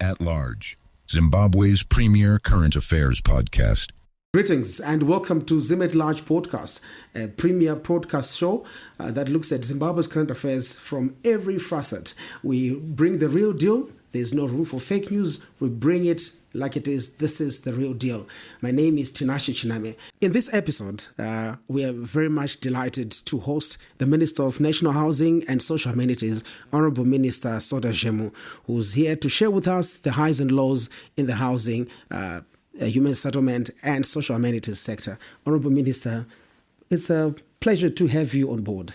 at Large, Zimbabwe's premier current affairs podcast. Greetings and welcome to Zim Large Podcast, a premier podcast show that looks at Zimbabwe's current affairs from every facet. We bring the real deal. There's no room for fake news. We bring it like it is. This is the real deal. My name is Tinashe Chiname. In this episode, we are very much delighted to host the Minister of National Housing and Social Amenities, Honorable Minister Soda Zhemu, who's here to share with us the highs and lows in the housing, human settlement and social amenities sector. Honorable Minister, it's a pleasure to have you on board.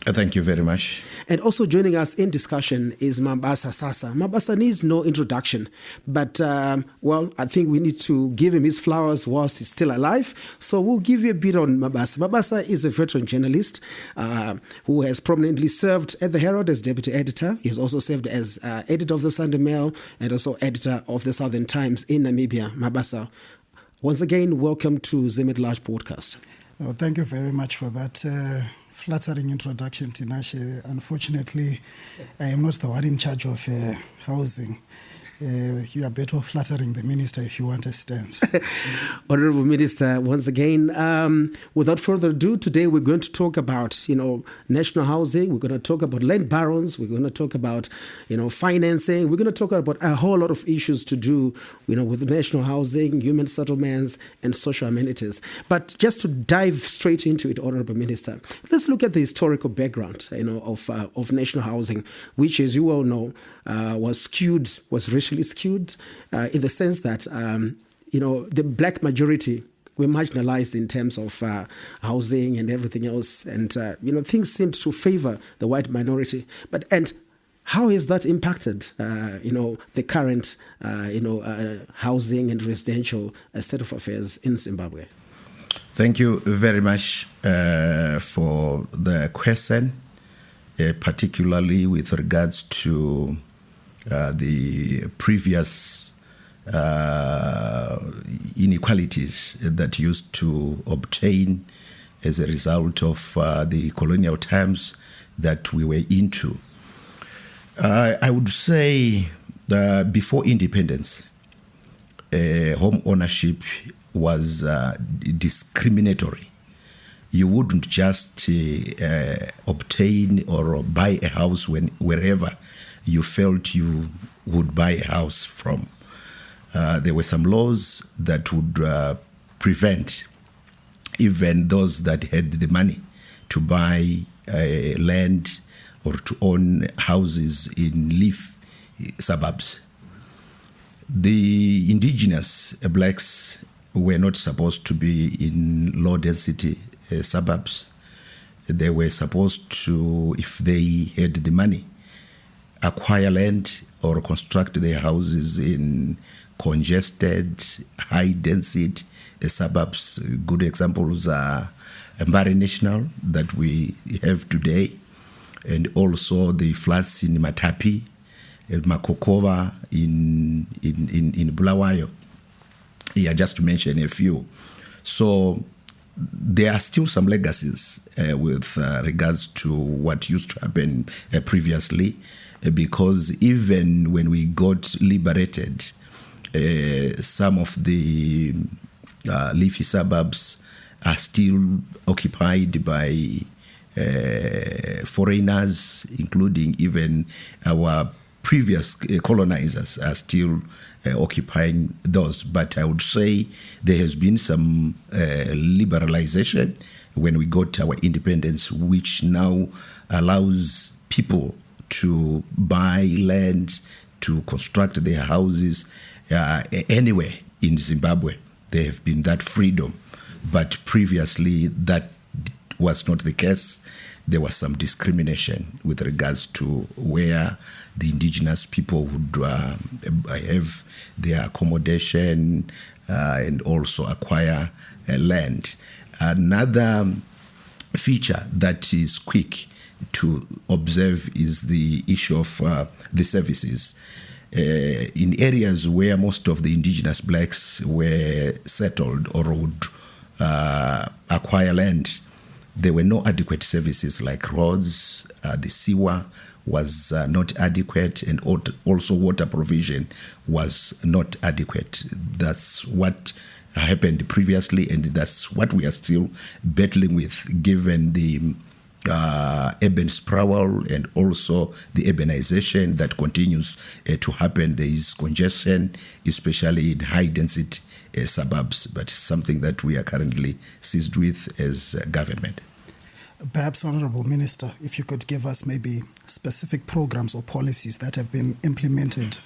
Thank you very much. And also joining us in discussion is Mabasa Sasa. Mabasa needs no introduction, but I think we need to give him his flowers whilst he's still alive. So we'll give you a bit on Mabasa. Mabasa is a veteran journalist who has prominently served at the Herald as deputy editor. He has also served as editor of the Sunday Mail and also editor of the Southern Times in Namibia. Mabasa, once again, welcome to Zim Large Podcast. Well, thank you very much for that flattering introduction, Tinashe. Unfortunately, I am not the one in charge of housing. You are better off flattering the minister if you want a stand. Honorable Minister, once again, without further ado, today we're going to talk about, national housing. We're going to talk about land barons. We're going to talk about, financing. We're going to talk about a whole lot of issues to do, with national housing, human settlements, and social amenities. But just to dive straight into it, Honorable Minister, let's look at the historical background, of national housing, which, as you all know, was racially skewed in the sense that, the black majority were marginalized in terms of housing and everything else. And, things seemed to favor the white minority. And how has that impacted, the current, housing and residential state of affairs in Zimbabwe? Thank you very much for the question, particularly with regards to the previous inequalities that used to obtain as a result of the colonial times that we were into. I would say before independence, home ownership was discriminatory. You wouldn't just obtain or buy a house wherever you felt you would buy a house from. There were some laws that would prevent even those that had the money to buy land or to own houses in leaf suburbs. The indigenous blacks were not supposed to be in low-density suburbs. They were supposed to, if they had the money, acquire land or construct their houses in congested, high-density suburbs. Good examples are Mbari National that we have today, and also the flats in Matapi, Makokova in Bulawayo. Yeah, just to mention a few. So there are still some legacies with regards to what used to happen previously, because even when we got liberated, some of the leafy suburbs are still occupied by foreigners, including even our previous colonizers are still occupying those. But I would say there has been some liberalization when we got our independence, which now allows people to buy land, to construct their houses anywhere in Zimbabwe. There have been that freedom. But previously, that was not the case. There was some discrimination with regards to where the indigenous people would have their accommodation and also acquire land. Another feature that is quick to observe is the issue of the services. In areas where most of the indigenous blacks were settled or would acquire land, there were no adequate services like roads, the sewer, was not adequate, and also water provision was not adequate. That's what happened previously, and that's what we are still battling with, given the urban sprawl and also the urbanization that continues to happen. There is congestion, especially in high-density suburbs, but it's something that we are currently seized with as government. Perhaps, Honorable Minister, if you could give us maybe specific programs or policies that have been implemented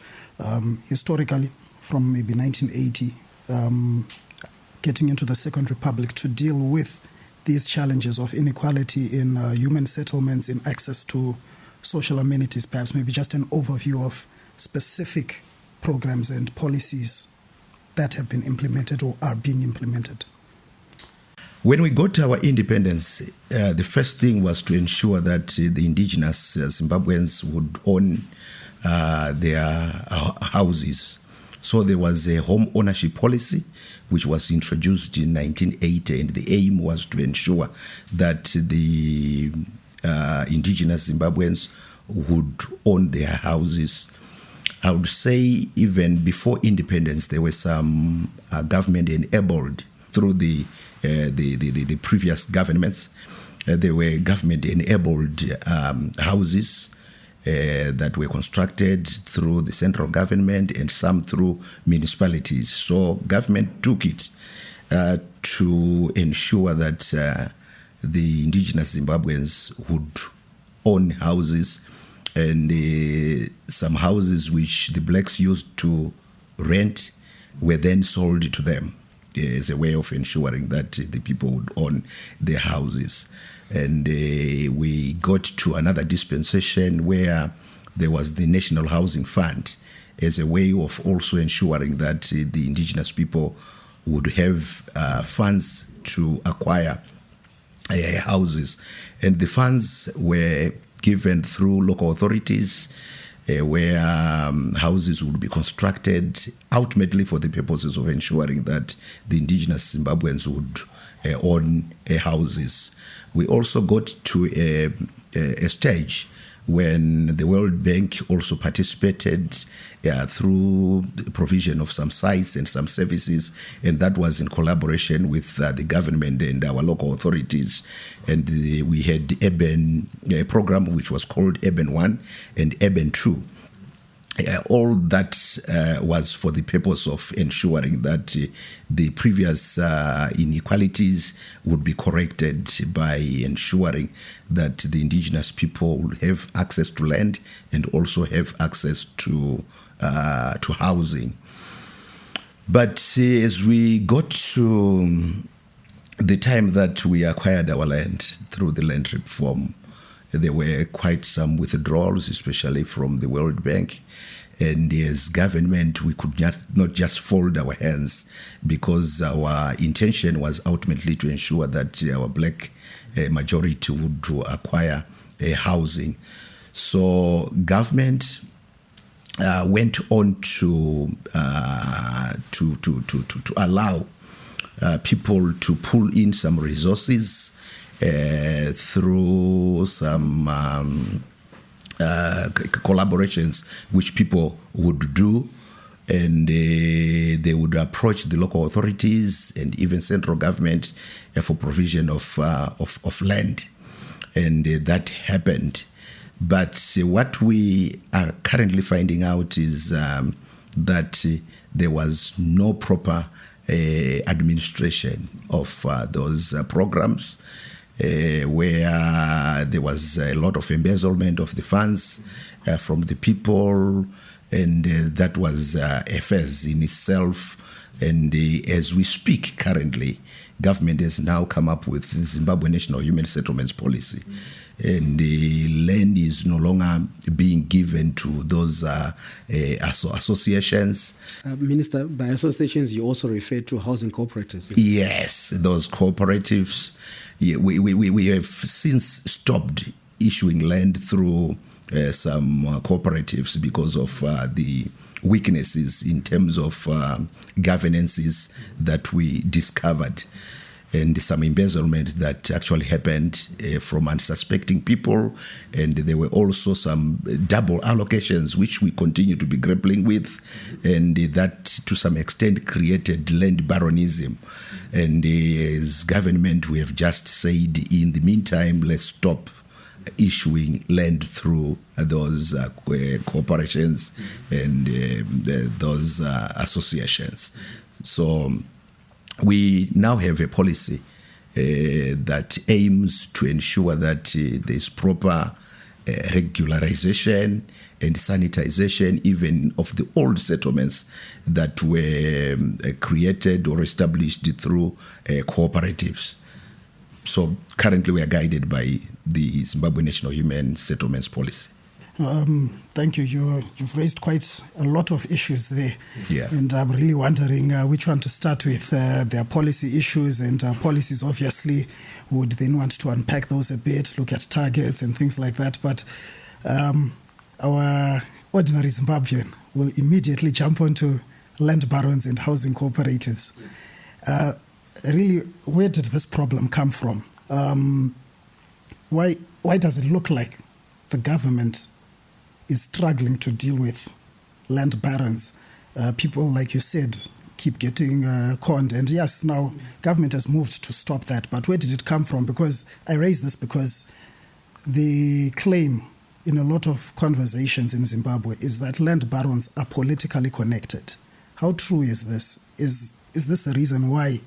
historically from maybe 1980, getting into the Second Republic, to deal with these challenges of inequality in human settlements, in access to social amenities. Perhaps maybe just an overview of specific programs and policies that have been implemented or are being implemented. When we got our independence, the first thing was to ensure that the indigenous Zimbabweans would own their houses. So there was a home ownership policy which was introduced in 1980, and the aim was to ensure that the indigenous Zimbabweans would own their houses. I would say even before independence, there were some government enabled through the previous governments. There were government enabled houses that were constructed through the central government and some through municipalities. So government took it to ensure that the indigenous Zimbabweans would own houses, and some houses which the blacks used to rent were then sold to them as a way of ensuring that the people would own their houses. And we got to another dispensation where there was the National Housing Fund as a way of also ensuring that the indigenous people would have funds to acquire houses. And the funds were given through local authorities, where houses would be constructed ultimately for the purposes of ensuring that the indigenous Zimbabweans would own houses. We also got to a stage when the World Bank also participated through the provision of some sites and some services, and that was in collaboration with the government and our local authorities. And we had the urban program, which was called Urban 1 and Urban 2. All that was for the purpose of ensuring that the previous inequalities would be corrected by ensuring that the indigenous people would have access to land and also have access to housing. But as we got to the time that we acquired our land through the land reform, there were quite some withdrawals, especially from the World Bank. And as government, we could not just fold our hands, because our intention was ultimately to ensure that our black majority would acquire housing. So government went on to allow people to pull in some resources through some collaborations which people would do, and they would approach the local authorities and even central government for provision of land, and that happened. But what we are currently finding out is that there was no proper administration of those programs, where there was a lot of embezzlement of the funds from the people, and that was a phase in itself. And as we speak currently, government has now come up with the Zimbabwe National Human Settlements Policy, and the land is no longer being given to those associations. Minister, by associations, you also refer to housing cooperatives. Yes, those cooperatives. Yeah, we have since stopped issuing land through some cooperatives because of the weaknesses in terms of governances that we discovered. and some embezzlement that actually happened from unsuspecting people. And there were also some double allocations, which we continue to be grappling with, and that to some extent created land baronism. And as government, we have just said, in the meantime, let's stop issuing land through those corporations and those associations. So we now have a policy that aims to ensure that there's proper regularization and sanitization even of the old settlements that were created or established through cooperatives. So currently we are guided by the Zimbabwe National Human Settlements Policy. Thank you. You've raised quite a lot of issues there. Yeah. And I'm really wondering which one to start with. There are policy issues, and policies obviously would then want to unpack those a bit, look at targets and things like that. But our ordinary Zimbabwean will immediately jump onto land barons and housing cooperatives. Really, where did this problem come from? Why does it look like the government is struggling to deal with land barons? People, like you said, keep getting conned. And yes, now government has moved to stop that. But where did it come from? Because I raise this because the claim in a lot of conversations in Zimbabwe is that land barons are politically connected. How true is this? Is this the reason why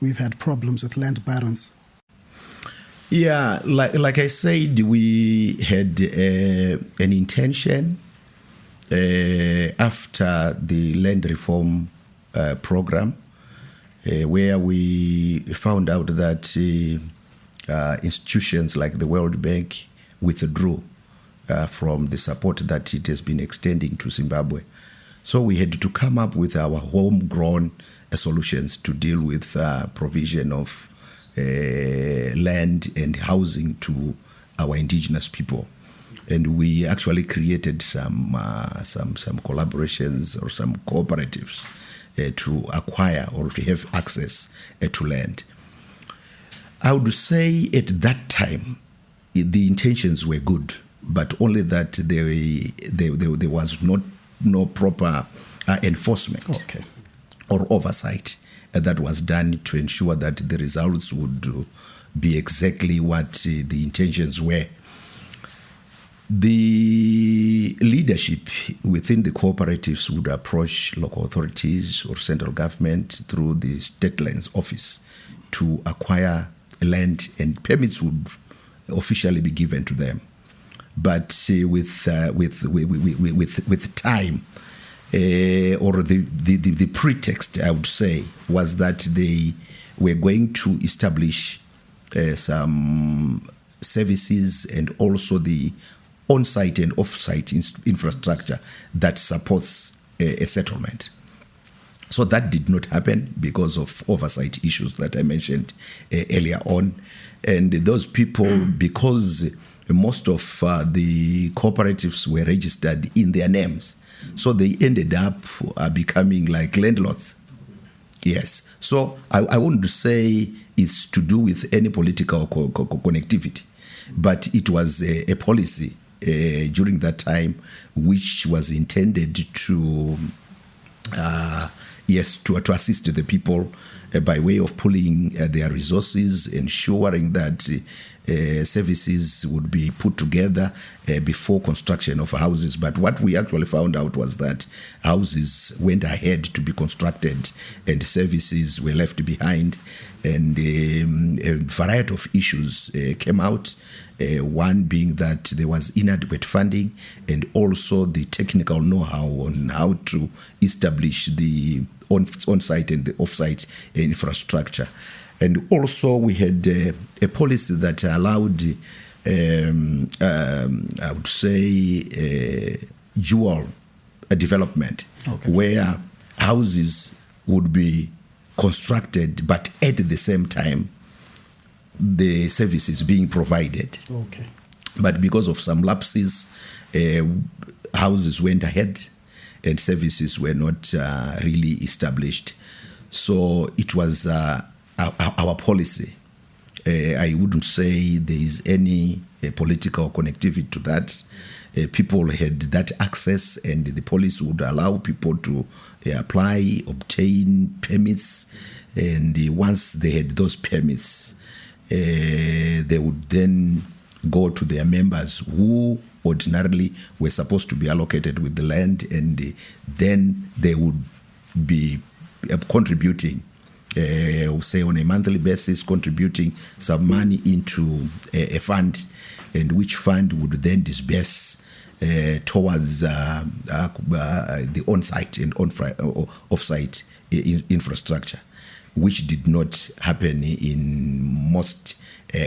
we've had problems with land barons? Yeah, like I said, we had an intention after the land reform program, where we found out that institutions like the World Bank withdrew from the support that it has been extending to Zimbabwe. So we had to come up with our homegrown solutions to deal with provision of land and housing to our indigenous people. And we actually created some collaborations or some cooperatives to acquire or to have access to land. I would say at that time, the intentions were good, but only that there was no proper enforcement. Okay. Or oversight that was done to ensure that the results would be exactly what the intentions were. The leadership within the cooperatives would approach local authorities or central government through the State Lands Office to acquire land, and permits would officially be given to them. But with time, or the pretext, I would say, was that they were going to establish some services and also the on-site and off-site infrastructure that supports a settlement. So that did not happen because of oversight issues that I mentioned earlier on. And those people, because most of the cooperatives were registered in their names, so they ended up becoming like landlords. Yes. So I wouldn't say it's to do with any political connectivity, but it was a policy during that time which was intended to to assist the people by way of pooling their resources, ensuring that services would be put together before construction of houses. But what we actually found out was that houses went ahead to be constructed and services were left behind, and a variety of issues came out. One being that there was inadequate funding and also the technical know-how on how to establish the on-site and the off-site infrastructure. And also we had a policy that allowed, I would say, dual development, okay, where houses would be constructed, but at the same time, the services being provided. Okay. But because of some lapses, houses went ahead and services were not really established. So it was our policy. I wouldn't say there is any political connectivity to that. People had that access, and the police would allow people to apply, obtain permits, and once they had those permits, they would then go to their members who ordinarily were supposed to be allocated with the land, and then they would be contributing, say on a monthly basis, contributing some money into a fund, and which fund would then disperse towards the on-site and off-site infrastructure, which did not happen in most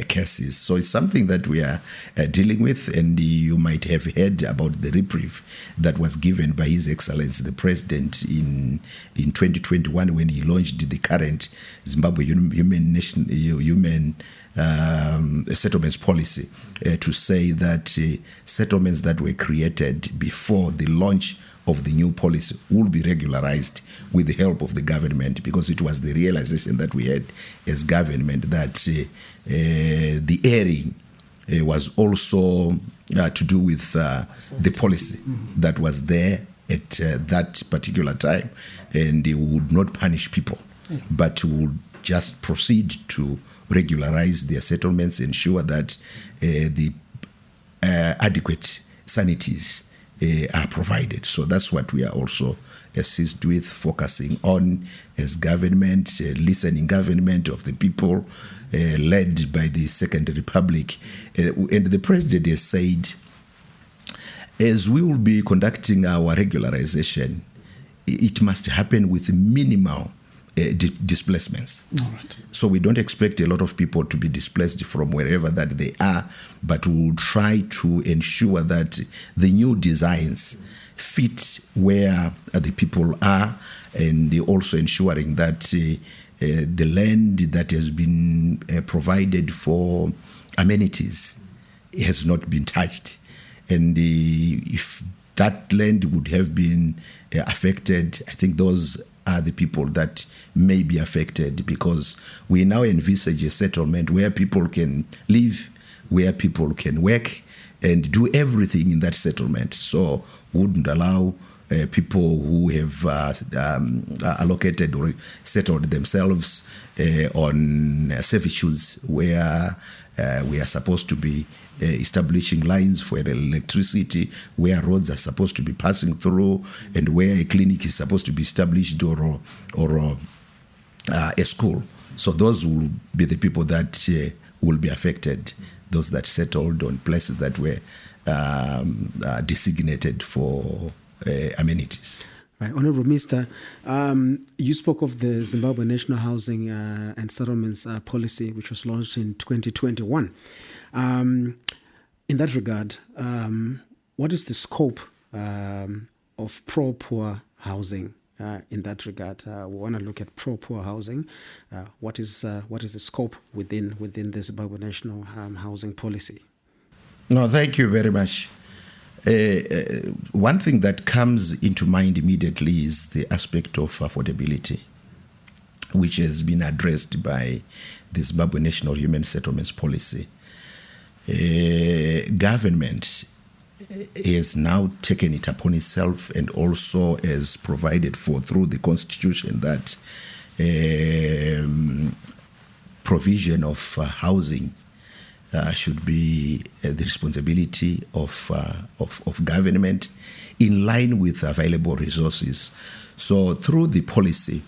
cases. So it's something that we are dealing with, and you might have heard about the reprieve that was given by His Excellency the President in 2021 when he launched the current Zimbabwe human settlements policy, to say that settlements that were created before the launch of the new policy will be regularized with the help of the government, because it was the realization that we had as government that the erring was also to do with the policy that was there at that particular time, and it would not punish people, but would just proceed to regularize their settlements, ensure that the adequate sanities are provided. So that's what we are also assist with, focusing on as government, listening government of the people, led by the Second Republic. And the President has said, as we will be conducting our regularization, it must happen with minimal displacements. Right. So we don't expect a lot of people to be displaced from wherever that they are, but we will try to ensure that the new designs fit where the people are, and also ensuring that the land that has been provided for amenities has not been touched. And if that land would have been affected, I think those are the people that may be affected, because we now envisage a settlement where people can live, where people can work and do everything in that settlement. So wouldn't allow people who have allocated or settled themselves on servitudes where we are supposed to be establishing lines for electricity, where roads are supposed to be passing through, and where a clinic is supposed to be established, or a school. So those will be the people that will be affected, those that settled on places that were designated for amenities. Right. Honorable Minister, you spoke of the Zimbabwe National Housing and Settlements Policy, which was launched in 2021. In that regard, what is the scope of pro-poor housing in that regard? We want to look at pro-poor housing. What is the scope within the Zimbabwe National Housing Policy? No, thank you very much. One thing that comes into mind immediately is the aspect of affordability, which has been addressed by the Zimbabwe National Human Settlements Policy. Government has now taken it upon itself, and also has provided for through the Constitution that provision of housing should be the responsibility of government in line with available resources. So through the policy,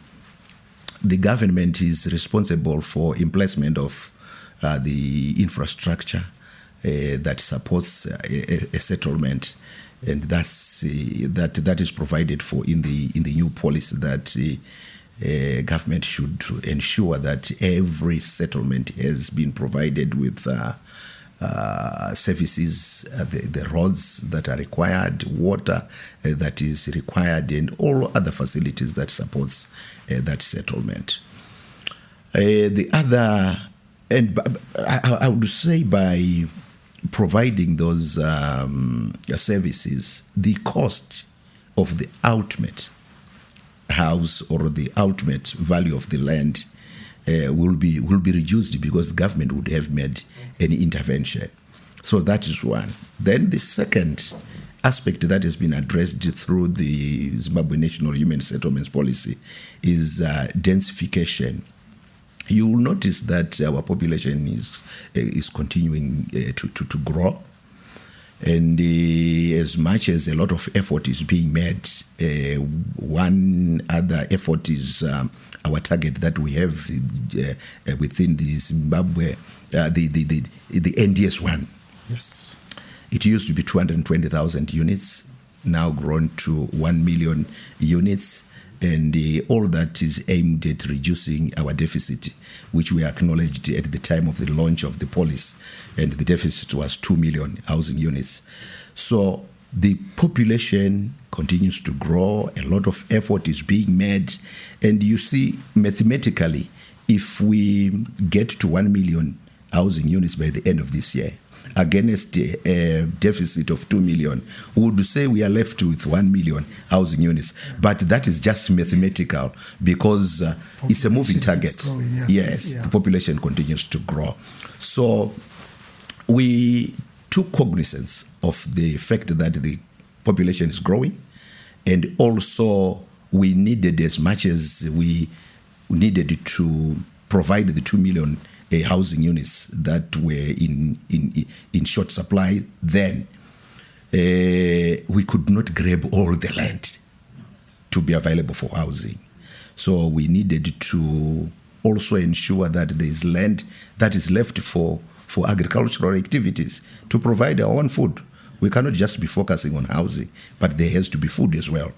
the government is responsible for emplacement of the infrastructure that supports a settlement, and that is provided for in the new policy, that government should ensure that every settlement has been provided with services, the roads that are required, water that is required, and all other facilities that supports that settlement. The other, and I would say, by providing those services, the cost of the ultimate house or the ultimate value of the land will be reduced because the government would have made any intervention. So that is one. Then the second aspect that has been addressed through the Zimbabwe National Human Settlements Policy is densification. You will notice that our population is continuing to grow, and as much as a lot of effort is being made, one other effort is our target that we have within the Zimbabwe, the NDS1. Yes. It used to be 220,000 units, now grown to 1 million units, and all that is aimed at reducing our deficit, which we acknowledged at the time of the launch of the policy, and the deficit was 2 million housing units. So the population continues to grow, a lot of effort is being made, and you see, mathematically, if we get to 1 million housing units by the end of this year, against a deficit of 2 million, we would say we are left with 1 million housing units. But that is just mathematical because it's a moving target. Growing, yeah. Yes, the population continues to grow. So we took cognizance of the fact that the population is growing, and also we needed, as much as we needed to provide the 2 million housing units that were in short supply then, we could not grab all the land to be available for housing. So we needed to also ensure that there is land that is left for agricultural activities to provide our own food. We cannot just be focusing on housing, but there has to be food as well.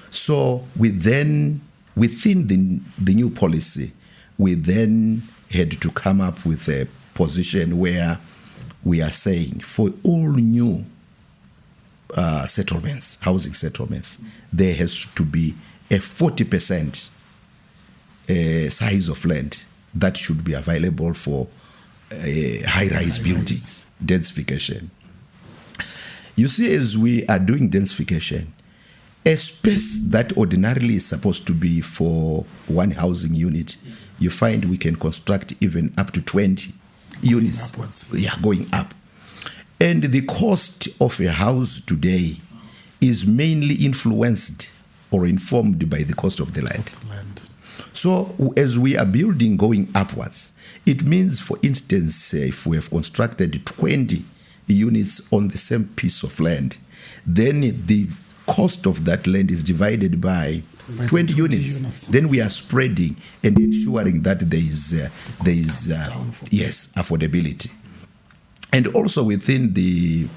So we then, within the new policy, we then had to come up with a position where we are saying for all new settlements, housing settlements, there has to be a 40% size of land that should be available for high-rise buildings, densification. You see, as we are doing densification, a space that ordinarily is supposed to be for one housing unit, you find we can construct even up to 20 units. Upwards. Yeah, going up. And the cost of a house today is mainly influenced or informed by the cost of the land. So as we are building going upwards, it means, for instance, if we have constructed 20 units on the same piece of land, then the cost of that land is divided by 20 units. Then we are spreading and ensuring that there is affordability. And also within the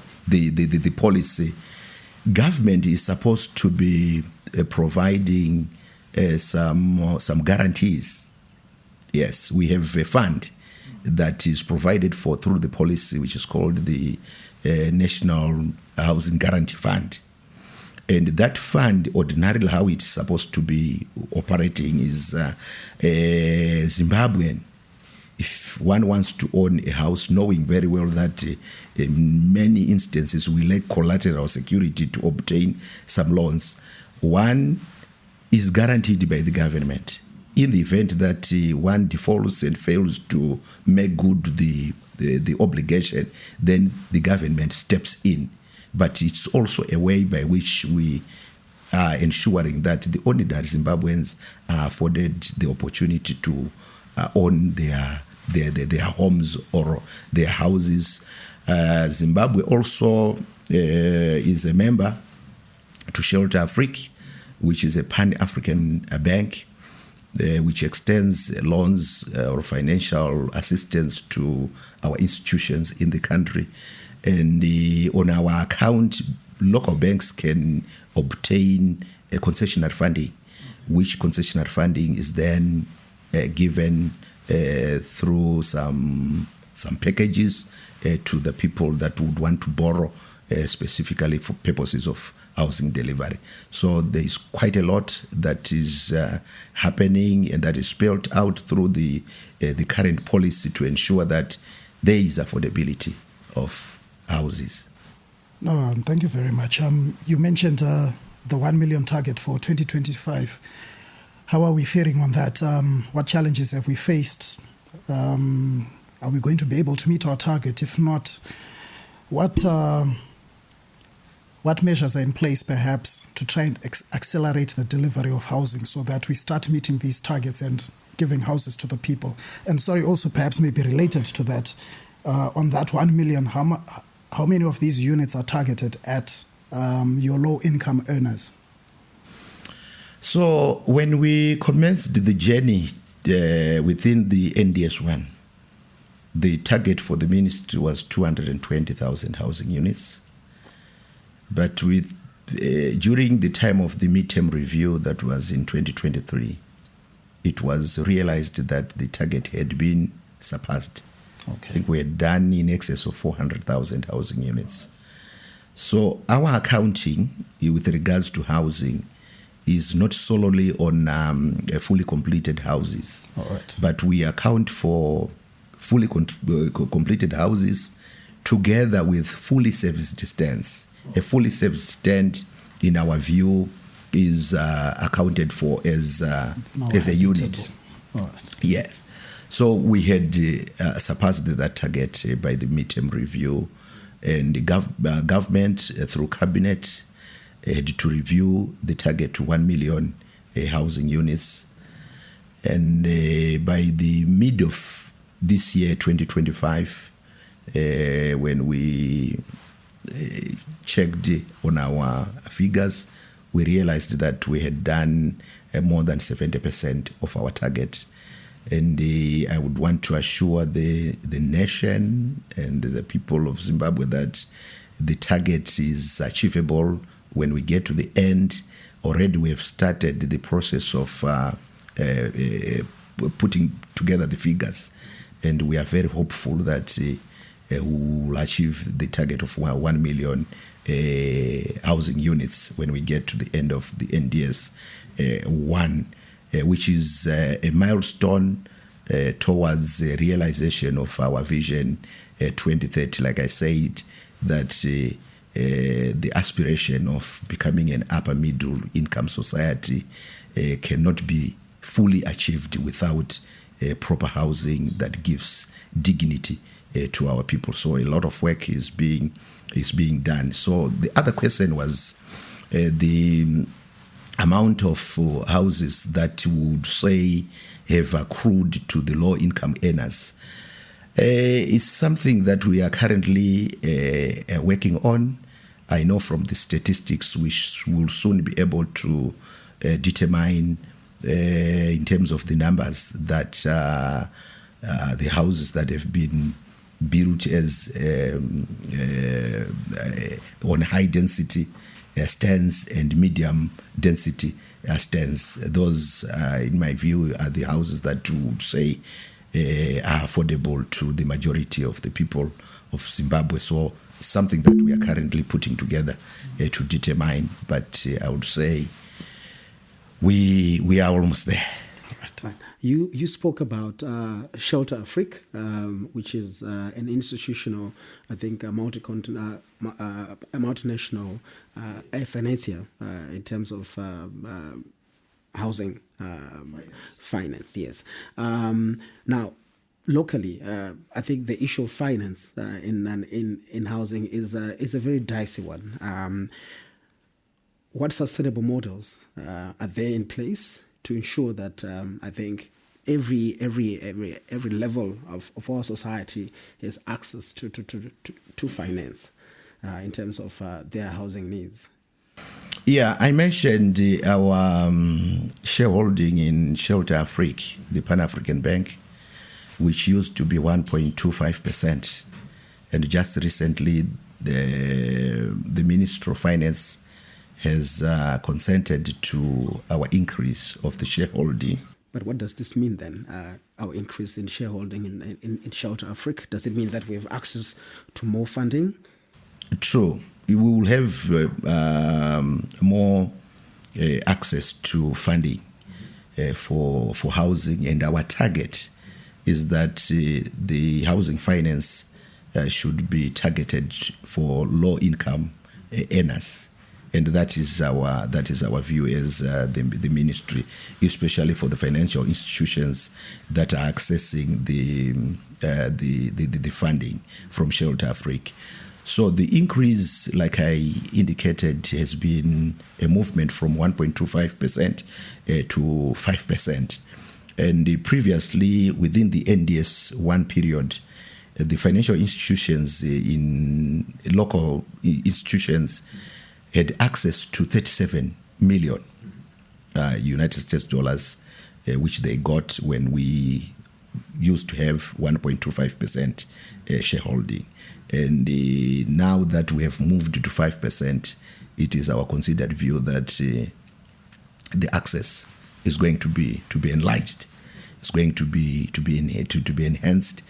policy, government is supposed to be providing some guarantees. Yes, we have a fund that is provided for through the policy, which is called the National Housing Guarantee Fund. And that fund, ordinarily how it's supposed to be operating is Zimbabwean. If one wants to own a house, knowing very well that in many instances we lack collateral security to obtain some loans, one is guaranteed by the government. In the event that one defaults and fails to make good the obligation, then the government steps in. But it's also a way by which we are ensuring that the ordinary Zimbabweans are afforded the opportunity to own their homes or their houses. Zimbabwe also is a member to Shelter Africa, which is a Pan-African bank, which extends loans or financial assistance to our institutions in the country. And on our account, local banks can obtain a concessionary funding, which concessionary funding is then given through some packages to the people that would want to borrow specifically for purposes of housing delivery. So there is quite a lot that is happening and that is spelled out through the current policy to ensure that there is affordability of houses. No, thank you very much. You mentioned the 1 million target for 2025. How are we faring on that? What challenges have we faced? Are we going to be able to meet our target? If not, what measures are in place, perhaps, to try and accelerate the delivery of housing so that we start meeting these targets and giving houses to the people? And sorry, also perhaps maybe related to that, on that 1 million, how many of these units are targeted at your low-income earners? So when we commenced the journey within the NDS1, the target for the ministry was 220,000 housing units. But during the time of the midterm review, that was in 2023, it was realized that the target had been surpassed. Okay. I think we had done in excess of 400,000 housing units. So our accounting with regards to housing is not solely on fully completed houses, All right. but we account for fully completed houses together with fully serviced stands. A fully serviced stand, in our view, is accounted for as a unit. All right. Yes. So we had surpassed that target by the midterm review, and the government, through cabinet, had to review the target to 1 million housing units. And by the mid of this year, 2025, when we checked on our figures, we realized that we had done more than 70% of our target. And I would want to assure the nation and the people of Zimbabwe that the target is achievable when we get to the end. Already we have started the process of putting together the figures, and we are very hopeful that we will achieve the target of 1 million housing units when we get to the end of the NDS 1, which is a milestone towards the realization of our vision 2030. Like I said, that the aspiration of becoming an upper middle income society cannot be fully achieved without proper housing that gives dignity to our people. So a lot of work is being done. So the other question was the amount of houses that would say have accrued to the low income earners. It's something that we are currently working on. I know from the statistics we will soon be able to determine in terms of the numbers that the houses that have been built as on high density stands and medium density stands. Those, in my view, are the houses that would say are affordable to the majority of the people of Zimbabwe. So something that we are currently putting together to determine, but I would say we are almost there. Right. You spoke about Shelter Afrique, which is an institutional, I think, a multinational financier in terms of housing finance. Yes. Now, locally, I think the issue of finance in housing is a very dicey one. What sustainable models are there in place to ensure that I think every level of our society has access to finance in terms of their housing needs? Yeah, I mentioned our shareholding in Shelter Afrique, the Pan-African Bank, which used to be 1.25%. And just recently, the Ministry of Finance has consented to our increase of the shareholding. But what does this mean then, our increase in shareholding in Shelter Afrique? Does it mean that we have access to more funding? True. We will have more access to funding for housing, and our target is that the housing finance should be targeted for low-income earners, And that is our view as the ministry, especially for the financial institutions that are accessing the funding from Shelter Africa. So the increase, like I indicated, has been a movement from 1.25% to 5%. And previously, within the NDS1 period, the financial institutions in local institutions had access to 37 million United States dollars, which they got when we used to have 1.25% shareholding. And now that we have moved to 5%, it is our considered view that the access is going to be enlarged. It's going to be enhanced,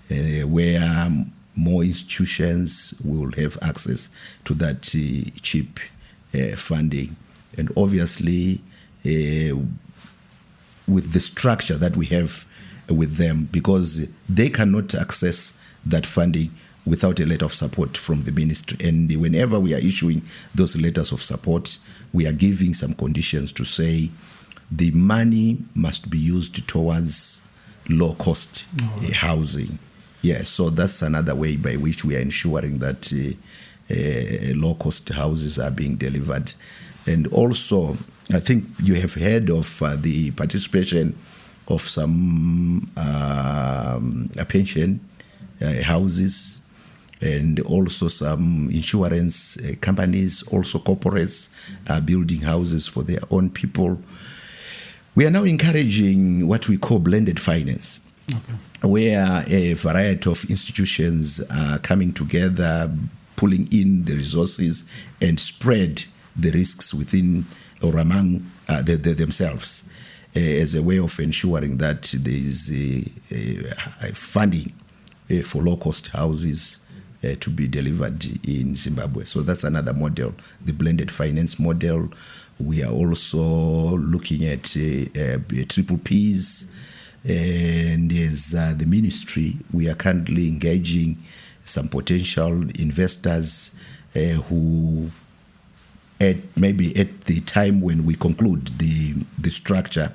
where more institutions will have access to that cheap funding. And obviously, with the structure that we have with them, because they cannot access that funding without a letter of support from the ministry. And whenever we are issuing those letters of support, we are giving some conditions to say the money must be used towards low-cost housing. Yeah, so that's another way by which we are ensuring that low-cost houses are being delivered. And also, I think you have heard of the participation of some pension houses, and also some insurance companies, also corporates are building houses for their own people. We are now encouraging what we call blended finance, where a variety of institutions are coming together, pulling in the resources and spread the risks within or among themselves as a way of ensuring that there is funding for low-cost houses to be delivered in Zimbabwe. So that's another model, the blended finance model. We are also looking at triple Ps, and as the ministry, we are currently engaging some potential investors who, maybe at the time when we conclude the structure,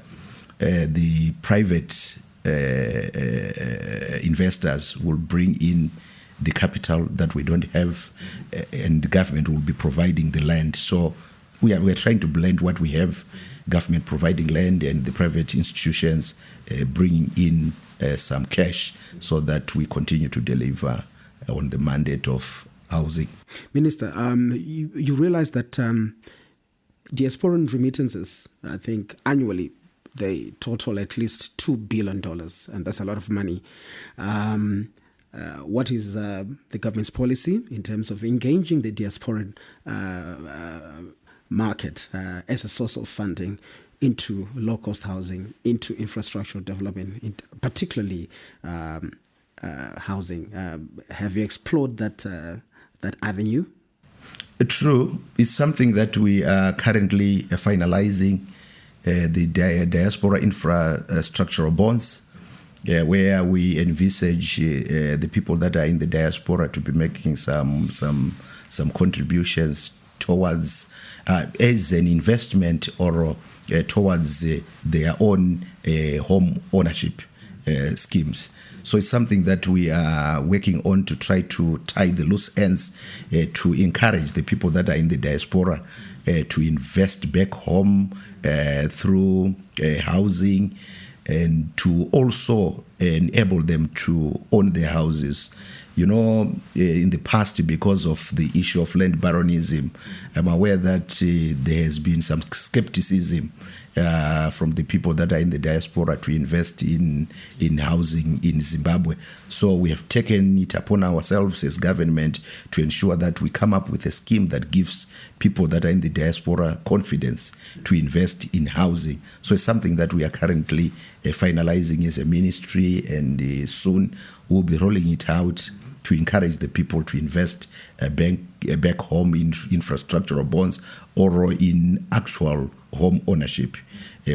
the private investors will bring in the capital that we don't have, and the government will be providing the land. So we are trying to blend what we have, government providing land and the private institutions bringing in some cash, so that we continue to deliver on the mandate of housing. Minister, you realize that diasporan remittances, I think annually, they total at least $2 billion, and that's a lot of money. What is the government's policy in terms of engaging the diasporan market as a source of funding into low-cost housing, into infrastructural development, particularly housing? Have you explored that avenue? True. It's something that we are currently finalizing, the diaspora infrastructural bonds, where we envisage the people that are in the diaspora to be making some contributions towards as an investment or towards their own home ownership schemes. So it's something that we are working on to try to tie the loose ends to encourage the people that are in the diaspora to invest back home through housing, and to also enable them to own their houses. You know, in the past, because of the issue of land baronism, I'm aware that there has been some skepticism from the people that are in the diaspora to invest in housing in Zimbabwe. So we have taken it upon ourselves as government to ensure that we come up with a scheme that gives people that are in the diaspora confidence to invest in housing. So it's something that we are currently finalizing as a ministry, and soon we'll be rolling it out to encourage the people to invest back home in infrastructural bonds or in actual home ownership,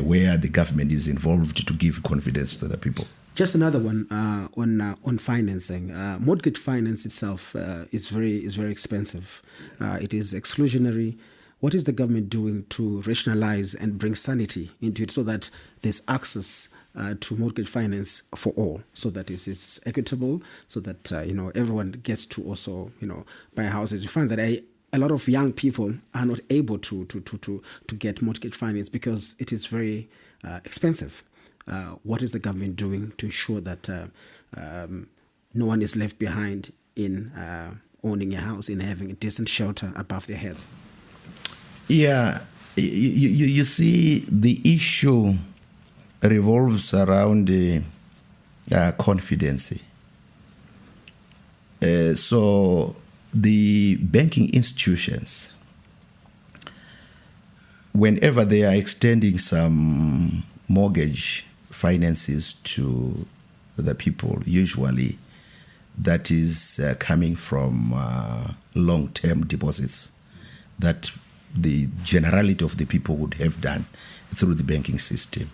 where the government is involved to give confidence to the people. Just another one on financing. Mortgage finance itself is very expensive. It is exclusionary. what is the government doing to rationalize and bring sanity into it so that there's access to mortgage finance for all, so that it's equitable, so that everyone gets to also buy houses? You find that a lot of young people are not able to get mortgage finance because it is very expensive. What is the government doing to ensure that no one is left behind in owning a house, in having a decent shelter above their heads? Yeah, you see, the issue revolves around confidence. So the banking institutions, whenever they are extending some mortgage finances to the people, usually that is coming from long-term deposits that the generality of the people would have done through the banking system.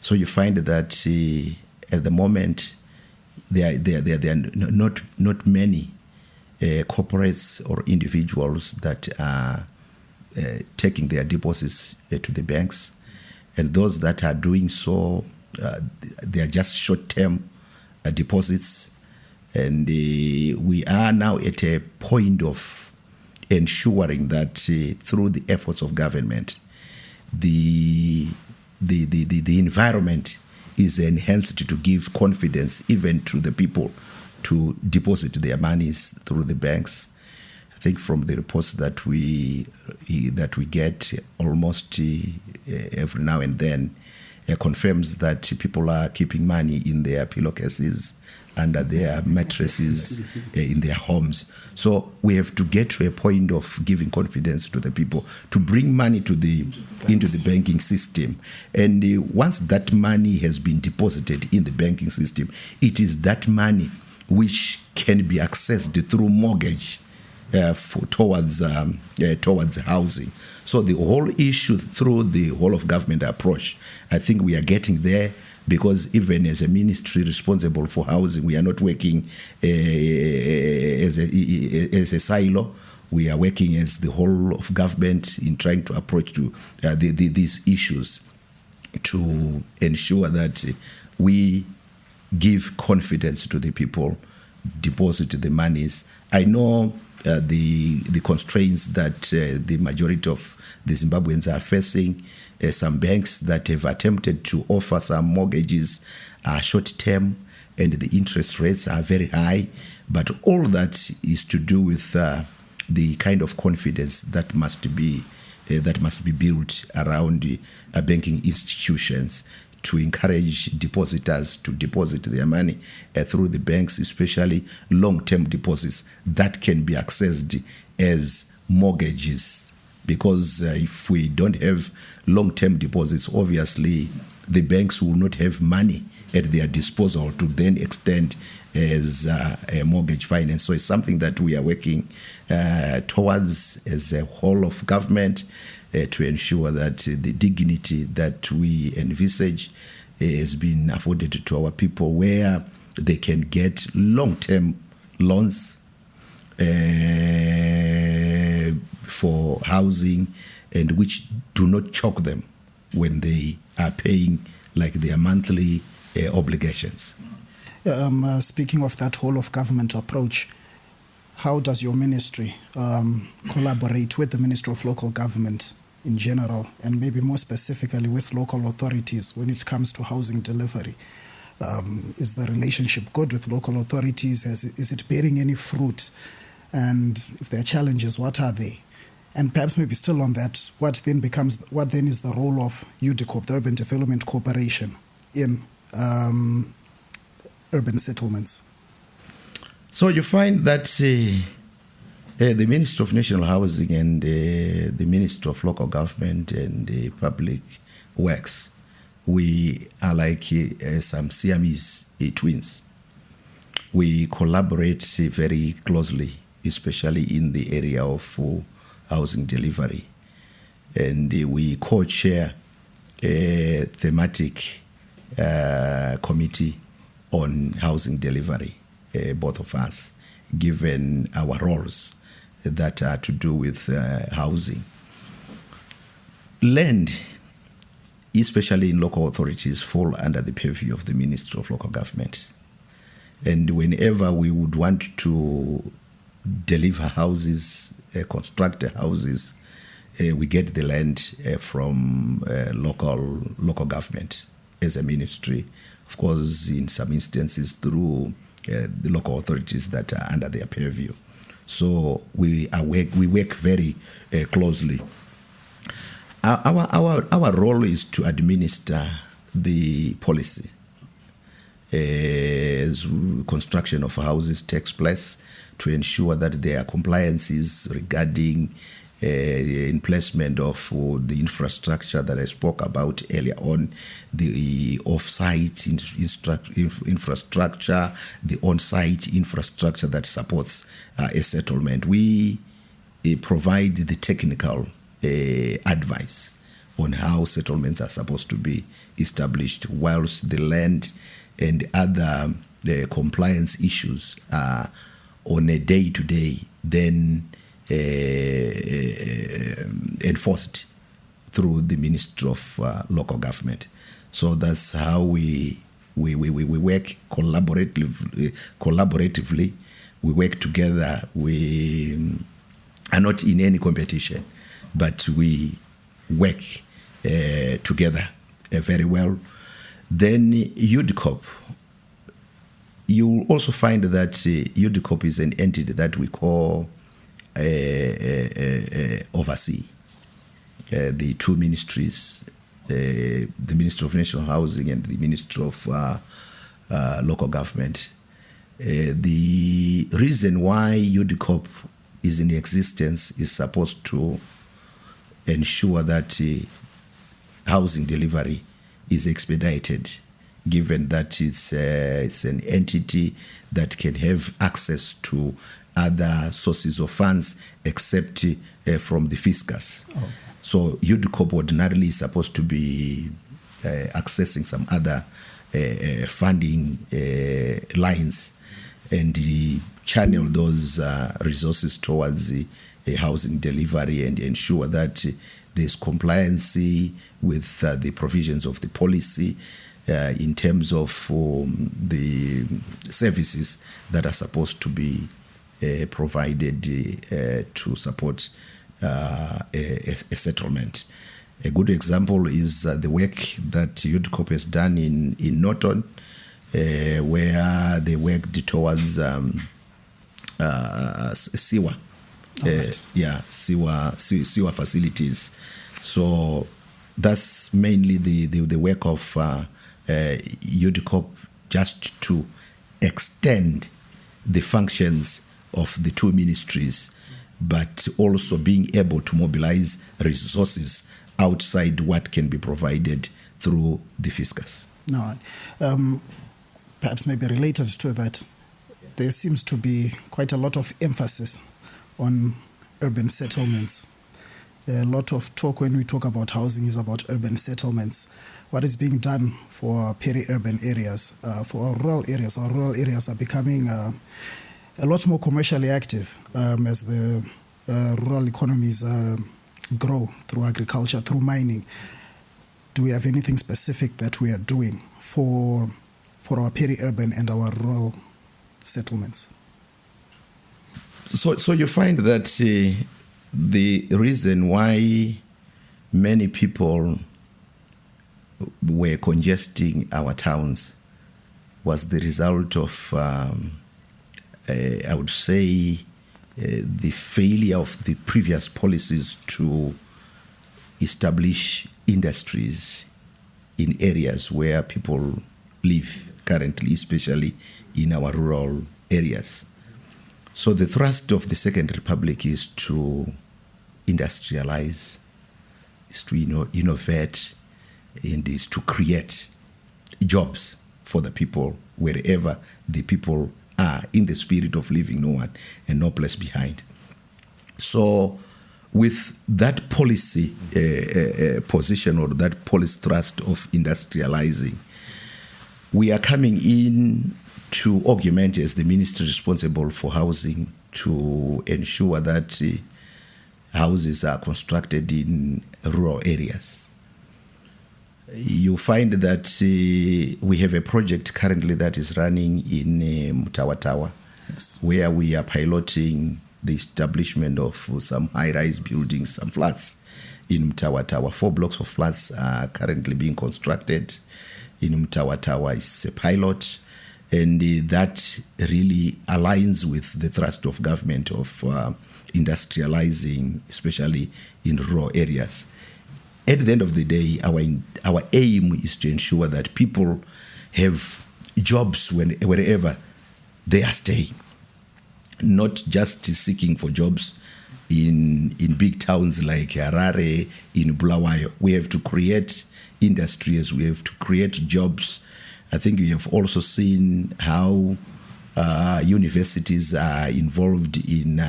So you find that at the moment there are not many corporates or individuals that are taking their deposits to the banks, and those that are doing so, they are just short-term deposits. And we are now at a point of ensuring that through the efforts of government, the environment is enhanced to give confidence even to the people to deposit their monies through the banks. I think from the reports that we get almost every now and then confirms that people are keeping money in their pillowcases, under their mattresses, in their homes. So we have to get to a point of giving confidence to the people to bring money into the banking system. And once that money has been deposited in the banking system, it is that money which can be accessed through mortgage towards housing. So the whole issue through the whole of government approach, I think we are getting there, because even as a ministry responsible for housing, we are not working as a silo. We are working as the whole of government in trying to approach to these issues to ensure that we give confidence to the people, deposit the monies. I know the constraints that the majority of the Zimbabweans are facing. Some banks that have attempted to offer some mortgages are short-term and the interest rates are very high. But all that is to do with the kind of confidence that must be built around banking institutions to encourage depositors to deposit their money through the banks, especially long-term deposits that can be accessed as mortgages. Because if we don't have long-term deposits, obviously the banks will not have money at their disposal to then extend as a mortgage finance. So it's something that we are working towards as a whole of government to ensure that the dignity that we envisage has been afforded to our people, where they can get long-term loans for housing, and which do not choke them when they are paying like their monthly obligations. Speaking of that whole of government approach, how does your ministry collaborate with the Ministry of Local Government in general, and maybe more specifically with local authorities when it comes to housing delivery? Is the relationship good with local authorities? Is it bearing any fruit? And if there are challenges, what are they? And perhaps maybe still on that, what then is the role of UDCORP, the Urban Development Corporation, in urban settlements? So you find that the Ministry of National Housing and the Ministry of Local Government and Public Works, we are like some Siamese twins. We collaborate very closely, especially in the area of housing delivery. And we co-chair a thematic committee on housing delivery, both of us, given our roles that are to do with housing. land, especially in local authorities, fall under the purview of the Ministry of Local Government. And whenever we would want to deliver houses, construct houses, we get the land from local government as a ministry. Of course, in some instances through the local authorities that are under their purview. So we work very closely. Our role is to administer the policy as construction of houses takes place, to ensure that there are compliances regarding placement of the infrastructure that I spoke about earlier on, the off-site infrastructure, the on-site infrastructure that supports a settlement. We provide the technical advice on how settlements are supposed to be established, whilst the land and other compliance issues are on a day-to-day, then enforced through the Ministry of Local Government. So that's how we work collaboratively. We work together. We are not in any competition, but we work together very well. Then UDCOP, you will also find that UDCOP is an entity that we call oversee the two ministries, the Ministry of National Housing and the Ministry of Local Government. The reason why UDCOP is in existence is supposed to ensure that housing delivery is expedited, given that it's an entity that can have access to other sources of funds except from the fiscus. Okay. So UDCOP ordinarily is supposed to be accessing some other funding lines and channel those resources towards housing delivery and ensure that there's compliance with the provisions of the policy in terms of the services that are supposed to be provided to support a settlement. A good example is the work that UDCOP has done in Norton, where they worked towards sewer, sewer facilities. So that's mainly the work of UDCOP, just to extend the functions of the two ministries, but also being able to mobilize resources outside what can be provided through the fiscus. No, perhaps maybe related to that, there seems to be quite a lot of emphasis on urban settlements. A lot of talk when we talk about housing is about urban settlements. What is being done for peri-urban areas, for our rural areas? Our rural areas are becoming a lot more commercially active as the rural economies grow through agriculture, through mining. Do we have anything specific that we are doing for our peri-urban and our rural settlements? So you find that the reason why many people were congesting our towns was the result of, I would say, the failure of the previous policies to establish industries in areas where people live currently, especially in our rural areas. So the thrust of the Second Republic is to industrialize, is to innovate, and is to create jobs for the people wherever the people are, in the spirit of leaving no one and no place behind. So with that policy position, or that policy thrust of industrializing, we are coming in to augment, as the ministry responsible for housing, to ensure that houses are constructed in rural areas. You find that we have a project currently that is running in Mutawatawa, Yes. where we are piloting the establishment of some high-rise buildings, some flats in Mutawatawa. 4 blocks of flats are currently being constructed in Mutawatawa. It's a pilot, and that really aligns with the thrust of government of industrializing, especially in rural areas. At the end of the day, our aim is to ensure that people have jobs wherever they are staying, not just seeking for jobs in big towns like Harare, in Bulawayo. We have to create industries, we have to create jobs. I think we have also seen how universities are involved in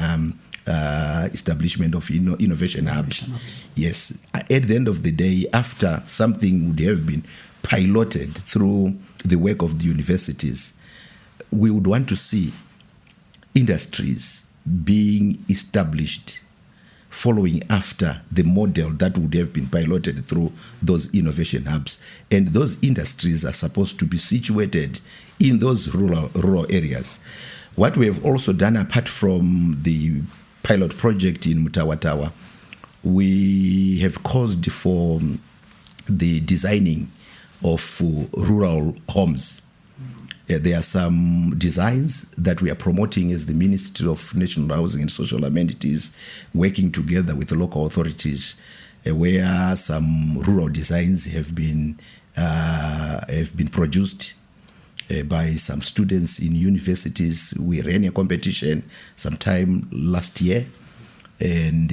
establishment of innovation hubs. Yes. At the end of the day, after something would have been piloted through the work of the universities, we would want to see industries being established following after the model that would have been piloted through those innovation hubs. And those industries are supposed to be situated in those rural areas. What we have also done, apart from the pilot project in Mutawatawa, we have caused for the designing of rural homes. There are some designs that we are promoting as the Ministry of National Housing and Social Amenities, working together with the local authorities, where some rural designs have been produced by some students in universities. We ran a competition sometime last year, and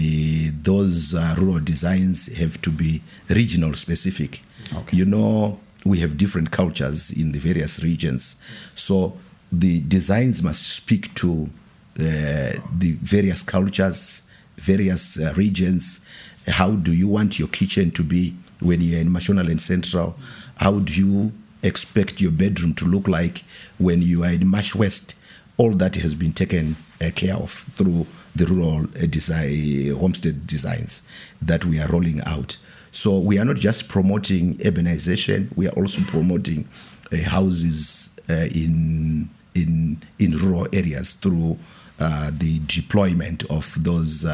those rural designs have to be regional specific. Okay. You know, we have different cultures in the various regions, so the designs must speak to the various cultures, various regions. How do you want your kitchen to be when you're in Mashonaland Central? How do you expect your bedroom to look like when you are in Mash West? All that has been taken care of through the rural homestead designs that we are rolling out. So we are not just promoting urbanization, we are also promoting houses in rural areas through the deployment of those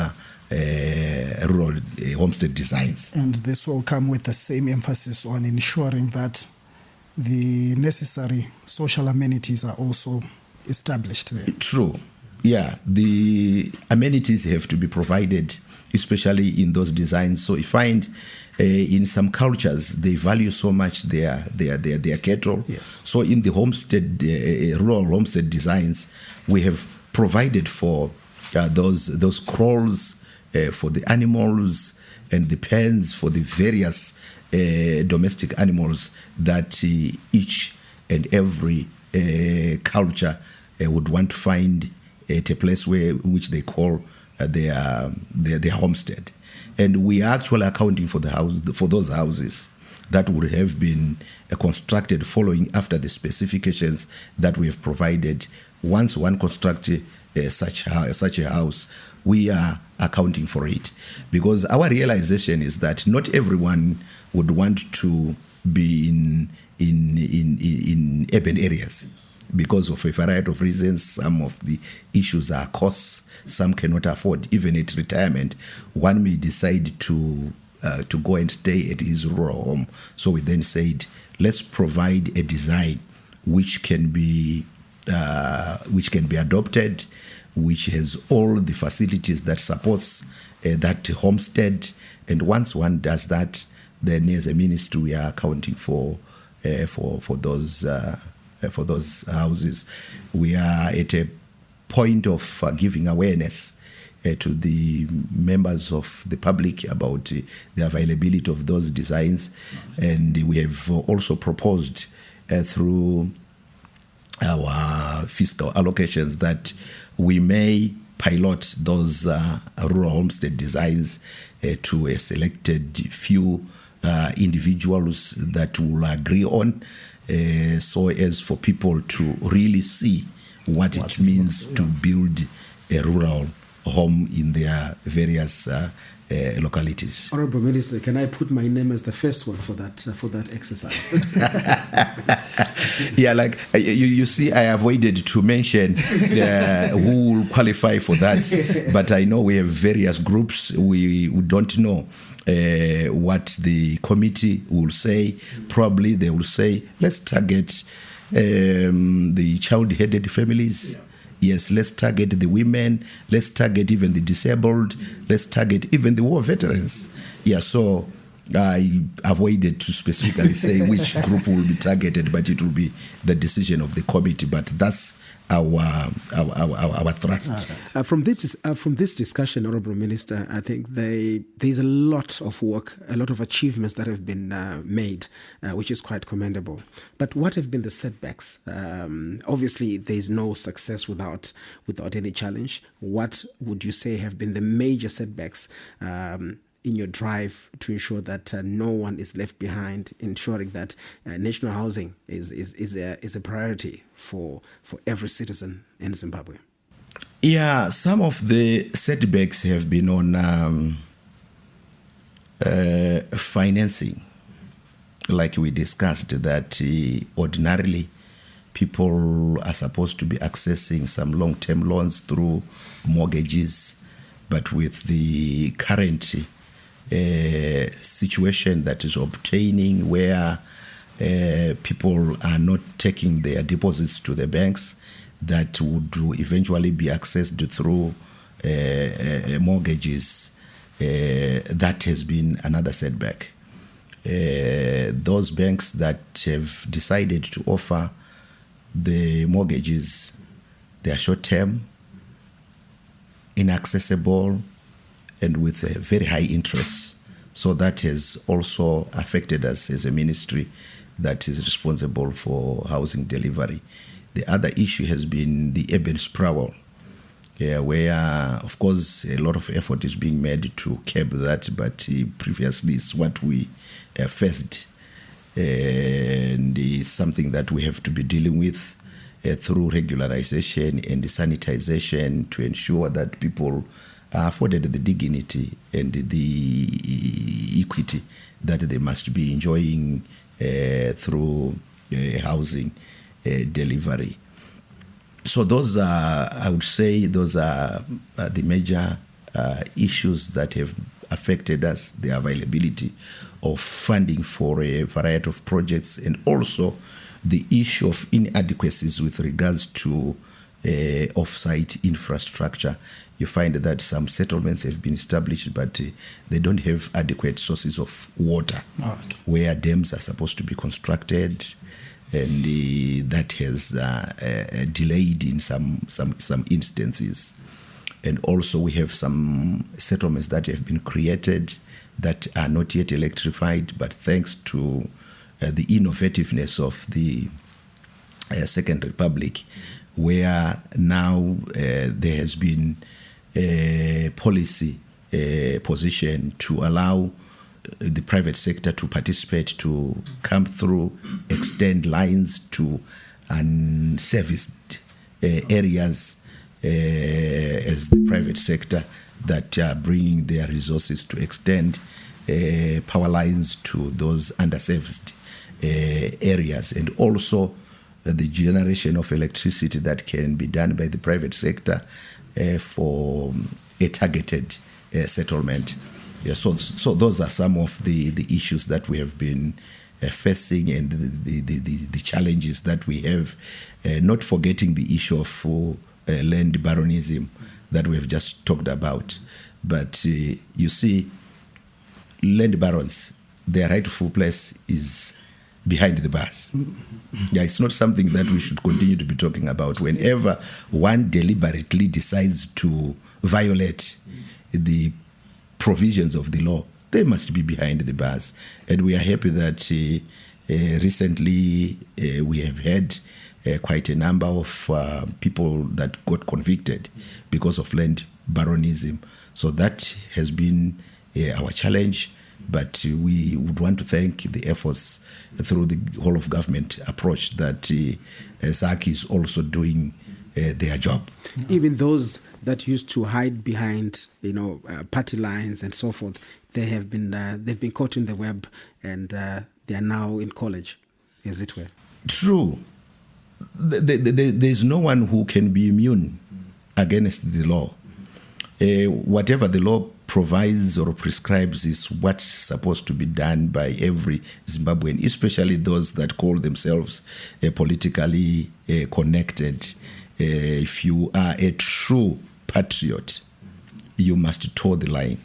rural homestead designs. And this will come with the same emphasis on ensuring that the necessary social amenities are also established there. True. Yeah, the amenities have to be provided, especially in those designs. So you find in some cultures they value so much their cattle. Yes. So in the homestead, rural homestead designs, we have provided for those crawls for the animals and the pens for the various domestic animals that each and every culture would want to find at a place which they call their homestead. And we are actually accounting for those houses that would have been constructed following after the specifications that we have provided. Once one constructs such a house, we are accounting for it, because our realization is that not everyone would want to be in urban areas. Yes. Because of a variety of reasons. Some of the issues are costs. Some cannot afford, even at retirement. One may decide to go and stay at his rural home. So we then said, let's provide a design which can be adopted, which has all the facilities that supports that homestead. And once one does that, then as a ministry we are accounting for those houses. We are at a point of giving awareness to the members of the public about the availability of those designs, and we have also proposed through our fiscal allocations that we may pilot those rural homestead designs to a selected few individuals that will agree on, so as for people to really see what it means to build a rural home in their various localities. Honorable Minister, can I put my name as the first one for that exercise? Yeah, like you see, I avoided to mention who will qualify for that, but I know we have various groups. We don't know what the committee will say. Probably they will say, let's target the child-headed families. Yeah. Yes, let's target the women. Let's target even the disabled. Let's target even the war veterans. Yeah, so I avoided to specifically say which group will be targeted, but it will be the decision of the committee. But that's our thrust. Right. From this discussion, Honourable Minister, I think there's a lot of work, a lot of achievements that have been made, which is quite commendable. But what have been the setbacks? Obviously, there's no success without any challenge. What would you say have been the major setbacks in your drive to ensure that no one is left behind, ensuring that national housing is a priority for every citizen in Zimbabwe? Yeah, some of the setbacks have been on financing. Like we discussed, that ordinarily people are supposed to be accessing some long-term loans through mortgages, but with the current situation that is obtaining, where people are not taking their deposits to the banks, that would eventually be accessed through mortgages. That has been another setback. Those banks that have decided to offer the mortgages, they are short-term, inaccessible, and with very high interest. So that has also affected us as a ministry that is responsible for housing delivery. The other issue has been the urban sprawl, where, of course, a lot of effort is being made to curb that, but previously it's what we faced. And it's something that we have to be dealing with through regularization and sanitization to ensure that people are afforded the dignity and the equity that they must be enjoying through housing delivery. So those are, I would say, those are the major issues that have affected us, the availability of funding for a variety of projects, and also the issue of inadequacies with regards to off-site infrastructure. You find that some settlements have been established, but they don't have adequate sources of water, where dams are supposed to be constructed, and that has delayed in some instances. And also we have some settlements that have been created that are not yet electrified, but thanks to the innovativeness of the Second Republic, where now there has been a policy position to allow the private sector to participate, to come through, extend lines to unserviced areas as the private sector that are bringing their resources to extend power lines to those underserviced areas, and also the generation of electricity that can be done by the private sector for a targeted settlement. Yeah, so those are some of the issues that we have been facing, and the challenges that we have, not forgetting the issue of land baronism that we have just talked about. But you see, land barons, their rightful place is behind the bars. Yeah, it's not something that we should continue to be talking about. Whenever one deliberately decides to violate the provisions of the law, they must be behind the bars. And we are happy that recently we have had quite a number of people that got convicted because of land baronism. So that has been our challenge. But we would want to thank the efforts through the whole of government approach that SACI is also doing their job. Even those that used to hide behind, party lines and so forth, they've been caught in the web, and they are now in college, as it were. True. There's no one who can be immune against the law. Whatever the law provides or prescribes is what's supposed to be done by every Zimbabwean, especially those that call themselves politically connected. If you are a true patriot, you must toe the line,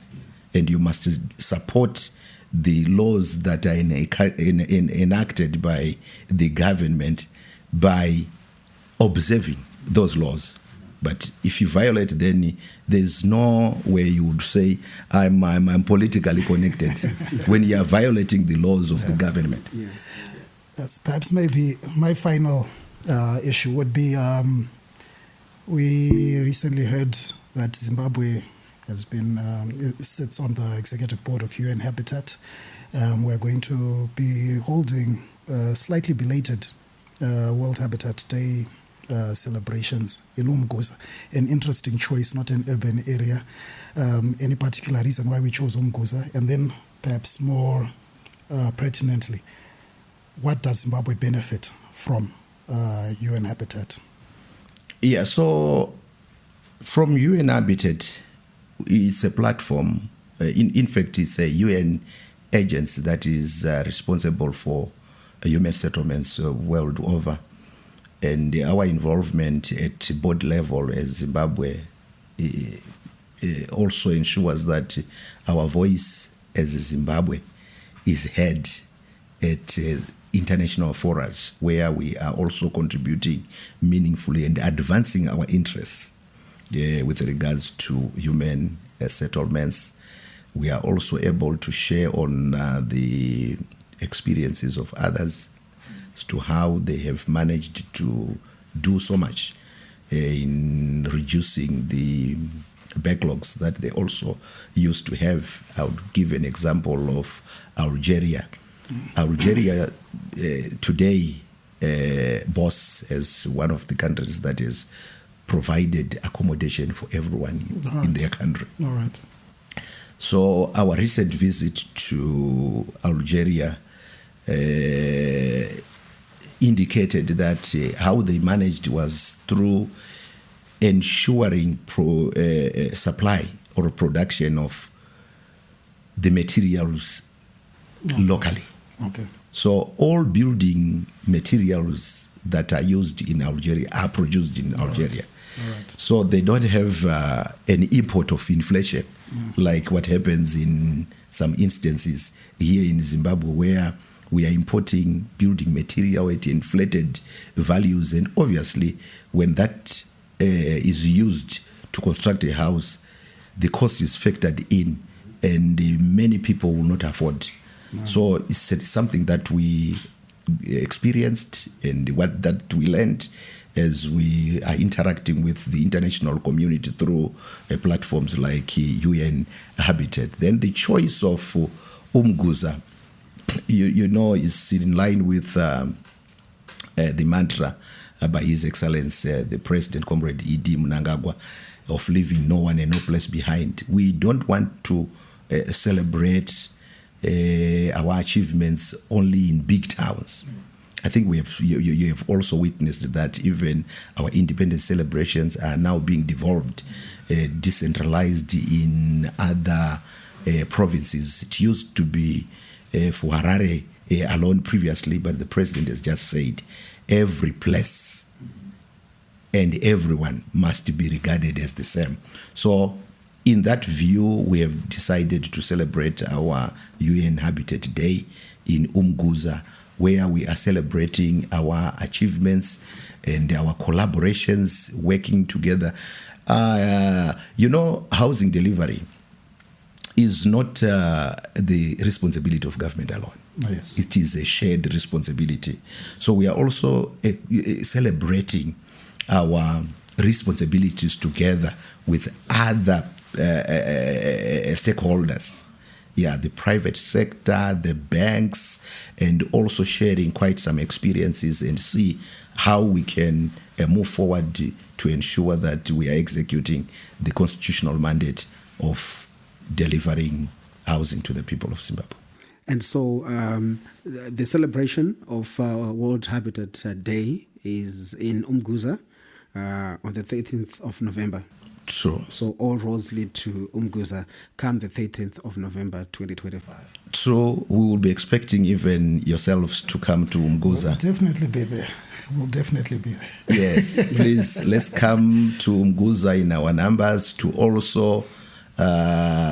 and you must support the laws that are enacted by the government by observing those laws. But if you violate, then there's no way you would say, I'm politically connected when you are violating the laws of the government. Yeah. Yes, perhaps maybe my final issue would be, we recently heard that Zimbabwe has been sits on the executive board of UN Habitat. We're going to be holding slightly belated World Habitat Day celebrations in Umguza. An interesting choice, not an urban area. Any particular reason why we chose Umguza? And then perhaps more pertinently, what does Zimbabwe benefit from UN Habitat? Yeah, so from UN Habitat, it's a platform. In fact, it's a UN agency that is responsible for human settlements world over. And our involvement at board level as Zimbabwe also ensures that our voice as Zimbabwe is heard at international forums, where we are also contributing meaningfully and advancing our interests with regards to human settlements. We are also able to share on the experiences of others as to how they have managed to do so much in reducing the backlogs that they also used to have. I would give an example of Algeria. Algeria today boasts as one of the countries that has provided accommodation for everyone in their country. All right. So our recent visit to Algeria indicated that how they managed was through ensuring supply or production of the materials locally. Okay. So all building materials that are used in Algeria are produced in Algeria. All right. So they don't have an import of inflation like what happens in some instances here in Zimbabwe, where we are importing building material at inflated values. And obviously, when that is used to construct a house, the cost is factored in, and many people will not afford. So it's something that we experienced, and what that we learned as we are interacting with the international community through platforms like UN Habitat. Then the choice of Umguza, you know, is in line with the mantra by His Excellency, the President, Comrade E.D. Mnangagwa, of leaving no one and no place behind. We don't want to celebrate our achievements only in big towns. I think you have also witnessed that even our independence celebrations are now being devolved, decentralized in other provinces. It used to be for Harare alone previously, but the president has just said every place and everyone must be regarded as the same. So in that view, we have decided to celebrate our UN Habitat Day in Umguza, where we are celebrating our achievements and our collaborations, working together. Housing delivery is not the responsibility of government alone. Oh, yes. It is a shared responsibility. So we are also celebrating our responsibilities together with other stakeholders the private sector, the banks, and also sharing quite some experiences and see how we can move forward to ensure that we are executing the constitutional mandate of delivering housing to the people of Zimbabwe. And so the celebration of World Habitat Day is in Umguza on the 13th of November. True. So all roads lead to Umguza come the 13th of November 2025. True. We will be expecting even yourselves to come to Umguza. We'll definitely be there. We'll definitely be there. Yes, please, let's come to Umguza in our numbers to also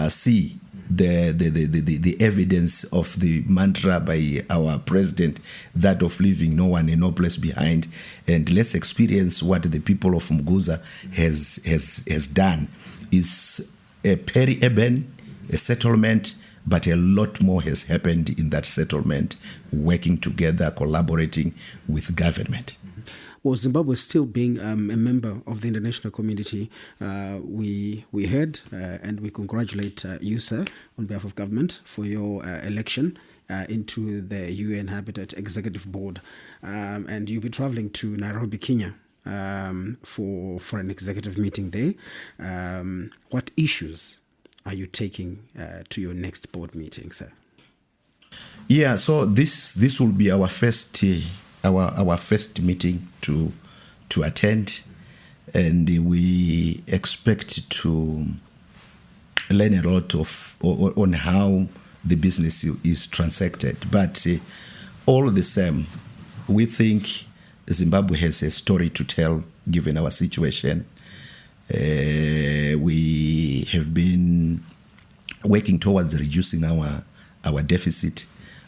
see the evidence of the mantra by our president, that of leaving no one and no place behind, and let's experience what the people of Umguza has done. It's a peri-urban, a settlement, but a lot more has happened in that settlement, working together, collaborating with government. Well, Zimbabwe still being a member of the international community, we heard and we congratulate you, sir, on behalf of government for your election into the UN Habitat Executive Board. And you'll be traveling to Nairobi, Kenya for an executive meeting there. What issues are you taking to your next board meeting, sir? Yeah, so this will be our first meeting to attend, and we expect to learn a lot on how the business is transacted. But all the same, we think Zimbabwe has a story to tell given our situation. We have been working towards reducing our deficit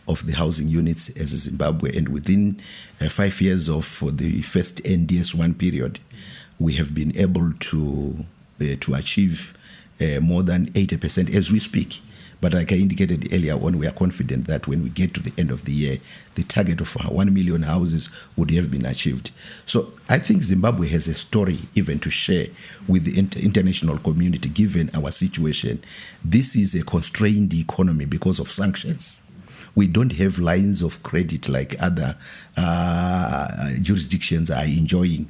of the housing units as Zimbabwe, and within 5 years of the first NDS1 period, we have been able to achieve more than 80% as we speak. But like I indicated earlier on, we are confident that when we get to the end of the year, the target of 1 million houses would have been achieved. So I think Zimbabwe has a story even to share with the international community, given our situation. This is a constrained economy because of sanctions. We don't have lines of credit like other jurisdictions are enjoying.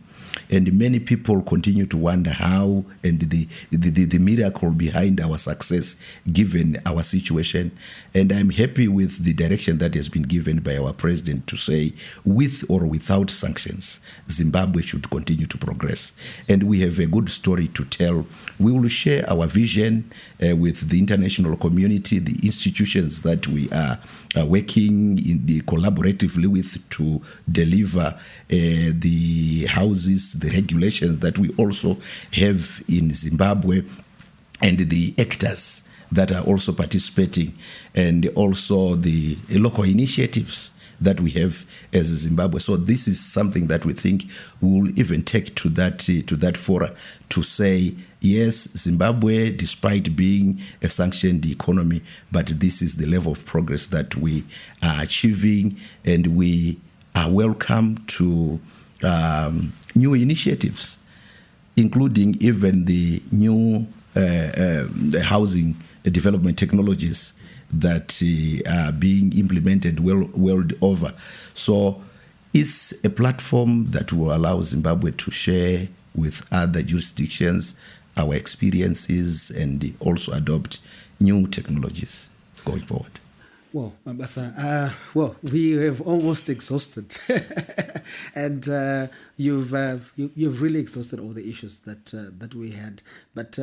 And many people continue to wonder how, and the miracle behind our success given our situation. And I'm happy with the direction that has been given by our president to say, with or without sanctions, Zimbabwe should continue to progress. And we have a good story to tell. We will share our vision with the international community, the institutions that we are working collaboratively with to deliver the houses, the regulations that we also have in Zimbabwe, and the actors that are also participating, and also the local initiatives that we have as Zimbabwe. So this is something that we think we will even take to that fora to say, yes, Zimbabwe, despite being a sanctioned economy, but this is the level of progress that we are achieving, and we are welcome to new initiatives, including even the new the housing development technologies that are being implemented world over. So it's a platform that will allow Zimbabwe to share with other jurisdictions our experiences and also adopt new technologies going forward. Well, Mabasa, we have almost exhausted, and you've really exhausted all the issues that we had. But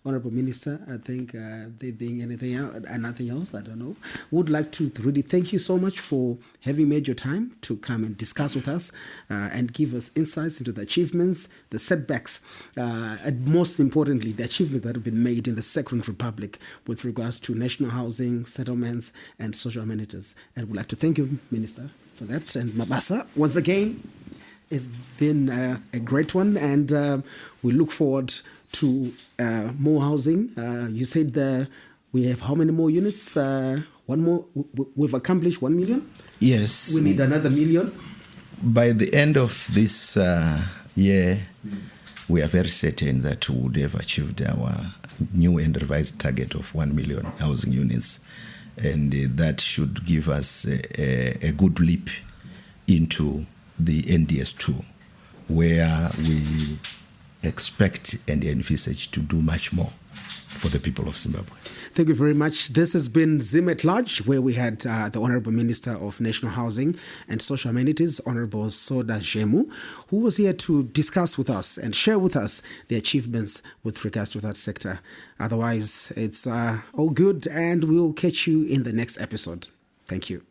Honorable Minister, I think there being anything else, and nothing else, I don't know, would like to really thank you so much for having made your time to come and discuss with us and give us insights into the achievements, the setbacks, and most importantly, the achievements that have been made in the Second Republic with regards to national housing, settlements, and social amenities. And we'd like to thank you, Minister, for that. And Mabasa, once again, it's been a great one, and we look forward to more housing. You said we have how many more units? One more. We've accomplished 1 million. Yes. We need another million. By the end of this year, we are very certain that we would have achieved our new and revised target of 1 million housing units. And that should give us a good leap into the NDS2, where we expect and envisage to do much more for the people of Zimbabwe. Thank you very much. This has been Zim at Large, where we had the Honorable Minister of National Housing and Social Amenities, Honorable Soda Zhemu, who was here to discuss with us and share with us the achievements with regards to that sector. Otherwise, it's all good, and we'll catch you in the next episode. Thank you.